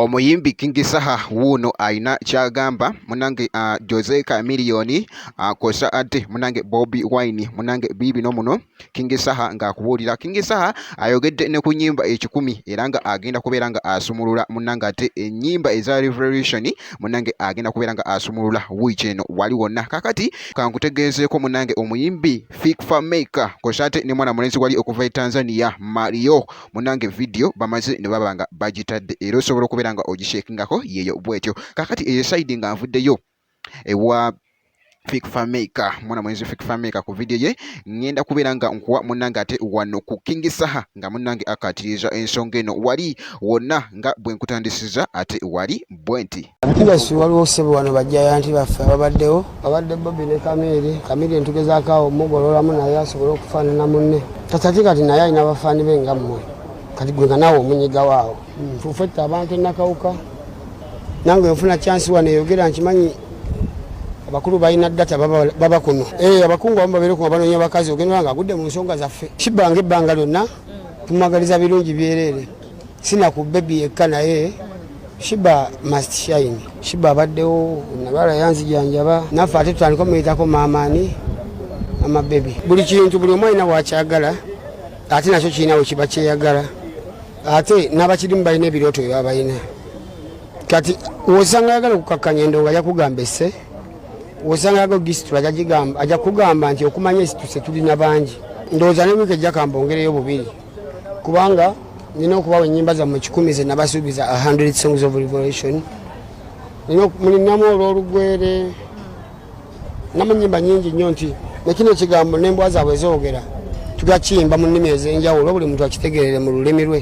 Omuyimbi King Saha wuuno ayina kyagamba munange Jose Chameleone kosa ate munange Bobi Wine munange biibino muno King Saha ng'akubuulira. King Saha ayogedde ne ku nyimba 10 era nga agenda kubeera nga asumulula munange ate ennyimba eza revolution munange agenda kubeera nga asumulula wiiki eno wali wonna. Kakati kankutegeezeeko munange omuyimbi Fikfa Maker kosa ate ne mwana mulenzi wali okuva e Tanzania Mario munange video bamaze ne baba nga bagitadde era osobola okubeera nga ogishekingako yeyo bwetyo. Kakati eyo side nga nvuddeyo ewa Fikfa Maker mwana mwenzi Fikfa Maker ku video ye ngenda kubeera nga nkuwa munange ate wano ku King Saha nga munange akatiriza ensonga eno wali wonna nga bwe nkutandisiza ate wali bwenti. Yes, waliwo ssebo wano bajjayanti baffe ababaddewo abadde Bobi ne Chameleone ntugezaako awo mugololamu naye asobole okufaanana munne tatati kati naye alina bafaani be nga mmwe kati gwe nga naawe omunyiga waawo nfufetta abantu enakawuka nange nfuna chance wano eyogera nkimanyi abakulu balina data baba kuno abakungu abamu babeere ku banoonya bakazi ogenda nga agudde mu nsonga zaffe Sheebah ng'ebbanga lyonna tumwagaliza birungi byereere sina ku bebi yekka naye Sheebah must shine. Sheebah abaddewo nabala yanzijanjaba naffe ate tutandika omuyitako maamaani amabebi buli kintu buli omu alina wakyagala ate nakyo kirina we kiba kyeyagala ate n'abakirimu balina ebirooto bye babalina kati wosanga ayagala okukakkanya endongo ajja kugamba esse wosanga ayagala ogisitula ajja kugamba nti okumanya esituse tulina bangi ndowooza ne wiiki ejja kambongereyo bubiri kubanga nina okubawa ennyimba zammwe 10 ze nabasuubiza 100 songs of revolution mulinamu olw'olugwere namu ennyimba nyingi nnyo nti nekino ekigambo n'embwa zaabwe zoogera tugakiyimba mu nnimi ez'enjawulo buli muntu akitegeerere mu lulimi lwe.